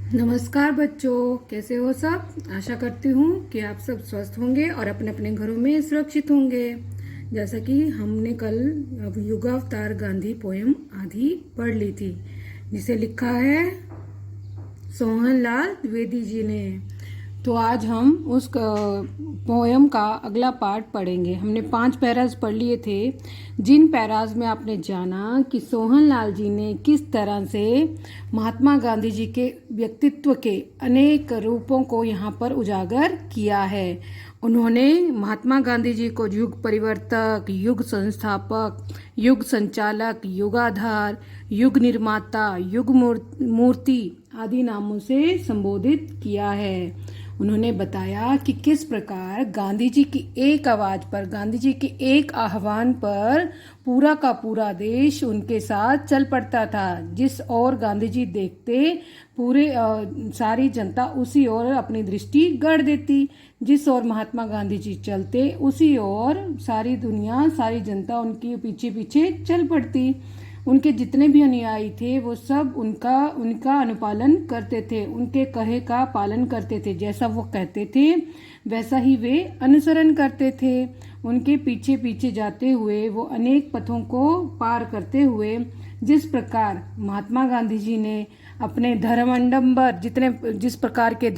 नमस्कार बच्चों, कैसे हो सब। आशा करती हूँ कि आप सब स्वस्थ होंगे और अपने अपने घरों में सुरक्षित होंगे। जैसा कि हमने कल अब युगावतार गांधी पोयम आधी पढ़ ली थी, जिसे लिखा है सोहनलाल द्विवेदी जी ने। तो आज हम उस पोयम का अगला पार्ट पढ़ेंगे। हमने 5 पैराज पढ़ लिए थे, जिन पैराज में आपने जाना कि सोहनलाल जी ने किस तरह से महात्मा गांधी जी के व्यक्तित्व के अनेक रूपों को यहाँ पर उजागर किया है। उन्होंने महात्मा गांधी जी को युग परिवर्तक, युग संस्थापक, युग संचालक, युगाधार, युग निर्माता, युग मूर्ति आदि नामों से संबोधित किया है। उन्होंने बताया कि किस प्रकार गांधी जी की एक आवाज पर, गांधी जी के एक आह्वान पर पूरा का पूरा देश उनके साथ चल पड़ता था। जिस ओर गांधी जी देखते, पूरे सारी जनता उसी ओर अपनी दृष्टि गड़ देती। जिस ओर महात्मा गांधी जी चलते, उसी ओर सारी दुनिया, सारी जनता उनके पीछे पीछे चल पड़ती। उनके जितने भी अनुयायी थे वो सब उनका अनुपालन करते थे, उनके कहे का पालन करते थे। जैसा वो कहते थे वैसा ही वे अनुसरण करते थे। उनके पीछे पीछे जाते हुए वो अनेक पथों को पार करते हुए, जिस प्रकार महात्मा गांधी जी ने अपने जिस प्रकार के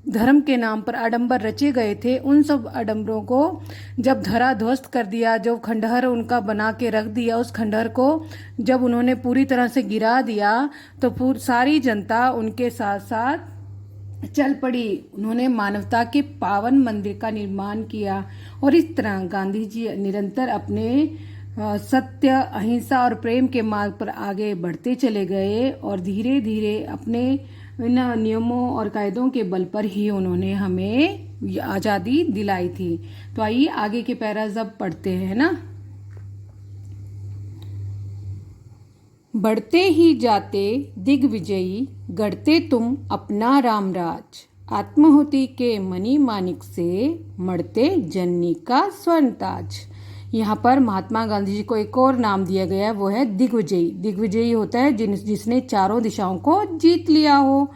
धर्म के नाम पर आडंबर रचे गए थे, उन सब आडंबरों को जब धरा ध्वस्त कर दिया, जो खंडहर उनका बना के रख दिया, उस खंडहर को जब उन्होंने पूरी तरह से गिरा दिया, तो सारी जनता उनके साथ साथ चल पड़ी। उन्होंने मानवता के पावन मंदिर का निर्माण किया और इस तरह गांधी जी निरंतर अपने सत्य, अहिंसा और प्रेम के मार्ग पर आगे बढ़ते चले गए और धीरे धीरे अपने इन नियमों और कायदों के बल पर ही उन्होंने हमें आज़ादी दिलाई थी। तो आइए आगे के पैराज अब पढ़ते हैं ना। बढ़ते ही जाते दिग्विजयी, गढ़ते तुम अपना रामराज, आत्माहुति के मणि माणिक से मढ़ते जननी का स्वर्ण ताज। यहाँ पर महात्मा गांधी जी को एक और नाम दिया गया है, वो है दिग्विजयी। दिग्विजयी होता है जिसने चारों दिशाओं को जीत लिया हो,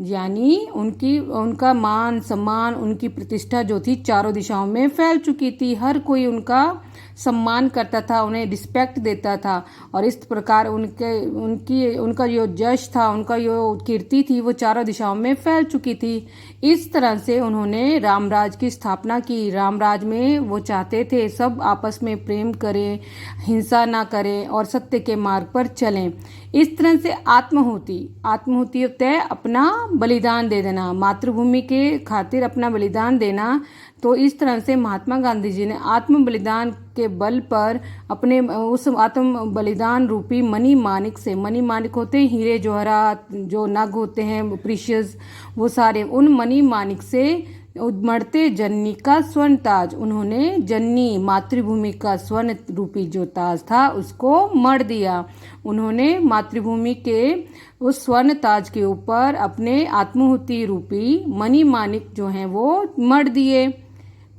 यानी उनका मान सम्मान, उनकी प्रतिष्ठा जो थी चारों दिशाओं में फैल चुकी थी। हर कोई उनका सम्मान करता था, उन्हें रिस्पेक्ट देता था और इस प्रकार उनका जो यश था, उनका जो कीर्ति थी, वो चारों दिशाओं में फैल चुकी थी। इस तरह से उन्होंने रामराज की स्थापना की। रामराज में वो चाहते थे सब आपस में प्रेम करें, हिंसा ना करें और सत्य के मार्ग पर चलें। इस तरह से आत्माहुति होता है अपना बलिदान दे देना, मातृभूमि के खातिर अपना बलिदान देना। तो इस तरह से महात्मा गांधी जी ने आत्म बलिदान के बल पर अपने उस आत्म बलिदान रूपी मणि माणिक से, मणि माणिक होते हैं हीरे जवाहरात, जो नग होते हैं प्रीशियस, वो सारे उन मणि माणिक से मढ़ते जननी का स्वर्ण ताज, उन्होंने जननी मातृभूमि का स्वर्ण रूपी जो ताज था उसको मढ़ दिया। उन्होंने मातृभूमि के उस स्वर्ण ताज के ऊपर अपने आत्माहुति रूपी मणि माणिक जो हैं वो मढ़ दिए।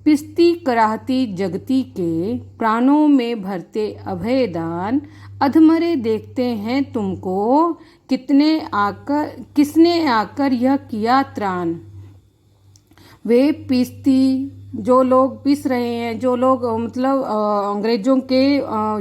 पिस्ती कराहती जगती के, प्राणों में भरते अभयदान, अधमरे देखते हैं तुमको, किसने आकर यह किया त्राण। वे पीसती, जो लोग पीस रहे हैं, जो लोग मतलब अंग्रेजों के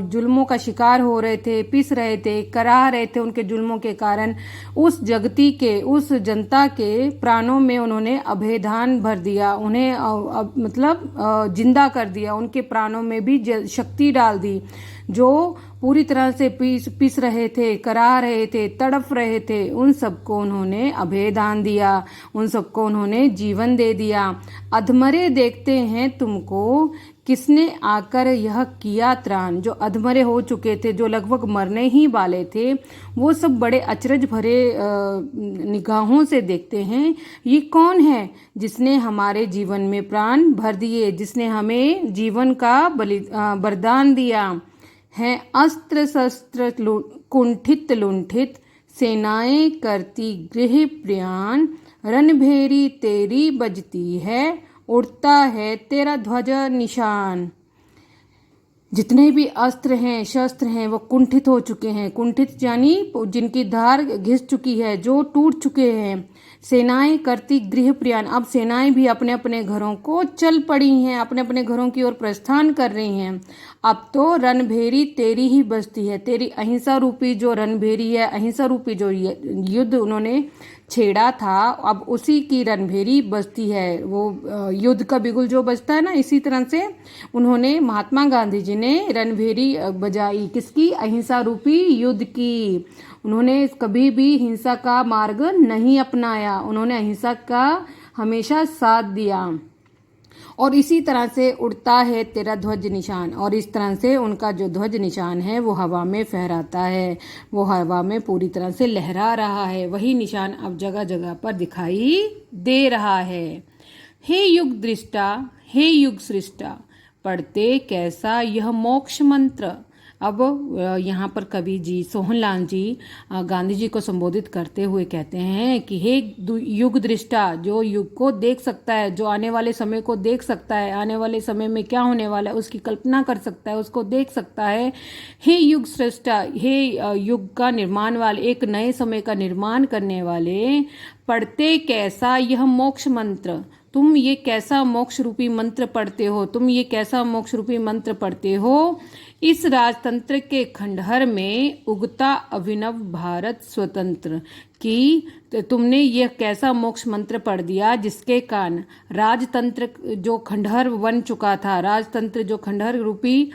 जुल्मों का शिकार हो रहे थे, पीस रहे थे, कराह रहे थे उनके जुल्मों के कारण, उस जगती के, उस जनता के प्राणों में उन्होंने अभेदान भर दिया, उन्हें मतलब जिंदा कर दिया, उनके प्राणों में भी शक्ति डाल दी। जो पूरी तरह से पीस रहे थे, करा रहे थे, तड़प रहे थे, उन सबको उन्होंने अभेदान दिया, उन सबको उन्होंने जीवन दे दिया। अधमरे देखते हैं तुमको, किसने आकर यह किया त्राण। जो अधमरे हो चुके थे, जो लगभग मरने ही वाले थे, वो सब बड़े अचरज भरे निगाहों से देखते हैं, ये कौन है जिसने हमारे जीवन में प्राण भर दिए, जिसने हमें जीवन का वरदान दिया है। अस्त्र शस्त्र कुंठित लुंठित, सेनाएं करती गृह प्रयाण, रणभेरी तेरी बजती है, उड़ता है तेरा ध्वज निशान। जितने भी अस्त्र हैं शस्त्र हैं वो कुंठित हो चुके हैं। कुंठित यानी जिनकी धार घिस चुकी है, जो टूट चुके हैं। सेनाएं करती गृह प्रयाण, अब सेनाएं भी अपने अपने घरों को चल पड़ी हैं, अपने अपने घरों की ओर प्रस्थान कर रही हैं। अब तो रणभेरी तेरी ही बस्ती है। तेरी अहिंसा रूपी जो रणभेरी है, अहिंसा रूपी जो युद्ध उन्होंने छेड़ा था, अब उसी की रणभेरी बजती है। वो युद्ध का बिगुल जो बजता है ना, इसी तरह से उन्होंने, महात्मा गांधी जी ने रणभेरी बजाई। किसकी? अहिंसा रूपी युद्ध की। उन्होंने कभी भी हिंसा का मार्ग नहीं अपनाया, उन्होंने अहिंसा का हमेशा साथ दिया। और इसी तरह से उड़ता है तेरा ध्वज निशान, और इस तरह से उनका जो ध्वज निशान है वो हवा में फहराता है, वो हवा में पूरी तरह से लहरा रहा है। वही निशान अब जगह जगह पर दिखाई दे रहा है। हे युग दृष्टा, हे युग सृष्टा, पढ़ते कैसा यह मोक्ष मंत्र। अब यहाँ पर कवि जी, सोहनलाल जी, गांधी जी को संबोधित करते हुए कहते हैं कि हे युग दृष्टा, जो युग को देख सकता है, जो आने वाले समय को देख सकता है, आने वाले समय में क्या होने वाला है उसकी कल्पना कर सकता है, उसको देख सकता है। हे युग सृष्टा, हे युग का निर्माण वाले, एक नए समय का निर्माण करने वाले, पढ़ते कैसा यह मोक्ष मंत्र। तुम ये कैसा मोक्ष रूपी मंत्र पढ़ते हो, तुम ये कैसा मोक्ष रूपी मंत्र पढ़ते हो। इस राजतंत्र के खंडहर में उगता अभिनव भारत स्वतंत्र की, तो तुमने ये कैसा मोक्ष मंत्र पढ़ दिया जिसके कारण राजतंत्र जो खंडहर बन चुका था, राजतंत्र जो खंडहर रूपी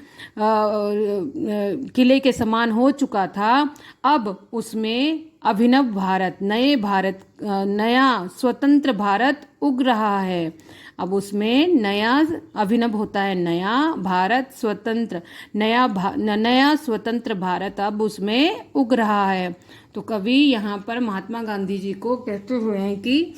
किले के समान हो चुका था, अब उसमें अभिनव भारत, नए भारत, नया स्वतंत्र भारत उग रहा है। अब उसमें नया अभिनव होता है, नया भारत स्वतंत्र, नया स्वतंत्र भारत अब उसमें उग रहा है। तो कवि यहाँ पर महात्मा गांधी जी को कहते हुए हैं कि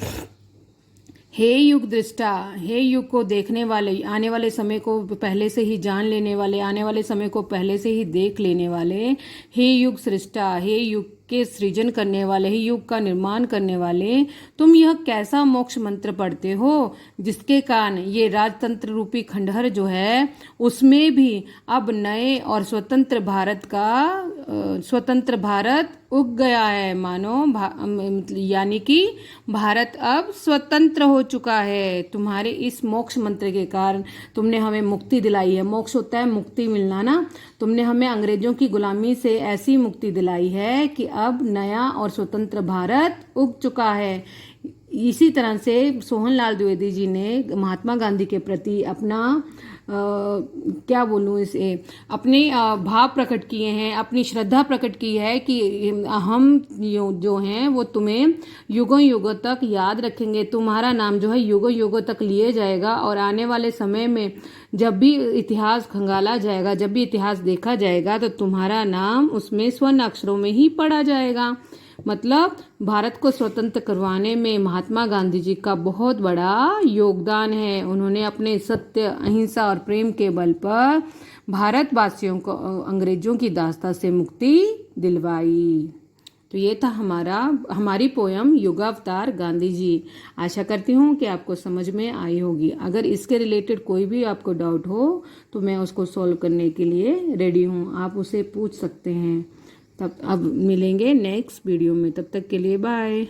हे युग दृष्टा, हे युग को देखने वाले, आने वाले समय को पहले से ही जान लेने वाले, आने वाले समय को पहले से ही देख लेने वाले, हे युग सृष्टा, हे युग के सृजन करने वाले, हे युग का निर्माण करने वाले, तुम यह कैसा मोक्ष मंत्र पढ़ते हो जिसके कारण ये राजतंत्र रूपी खंडहर जो है उसमें भी अब नए और स्वतंत्र भारत का स्वतंत्र भारत उग गया है। मानो यानी कि भारत अब स्वतंत्र हो चुका है। तुम्हारे इस मोक्ष मंत्र के कारण तुमने हमें मुक्ति दिलाई है। मोक्ष होता है मुक्ति मिलना ना। तुमने हमें अंग्रेजों की गुलामी से ऐसी मुक्ति दिलाई है कि अब नया और स्वतंत्र भारत उग चुका है। इसी तरह से सोहनलाल द्विवेदी जी ने महात्मा गांधी के प्रति अपना क्या बोलूँ इसे, अपने भाव प्रकट किए हैं, अपनी श्रद्धा प्रकट की है कि हम जो हैं वो तुम्हें युगों युगों तक याद रखेंगे, तुम्हारा नाम जो है युगों युगों तक लिए जाएगा। और आने वाले समय में जब भी इतिहास खंगाला जाएगा, जब भी इतिहास देखा जाएगा, तो तुम्हारा नाम उसमें स्वर्ण अक्षरों में ही पढ़ा जाएगा। मतलब भारत को स्वतंत्र करवाने में महात्मा गांधी जी का बहुत बड़ा योगदान है। उन्होंने अपने सत्य, अहिंसा और प्रेम के बल पर भारतवासियों को अंग्रेजों की दास्ता से मुक्ति दिलवाई। तो ये था हमारी पोयम युगावतार गांधी जी। आशा करती हूँ कि आपको समझ में आई होगी। अगर इसके रिलेटेड कोई भी आपको डाउट हो तो मैं उसको सॉल्व करने के लिए रेडी हूँ, आप उसे पूछ सकते हैं। तब अब मिलेंगे नेक्स्ट वीडियो में, तब तक के लिए बाय।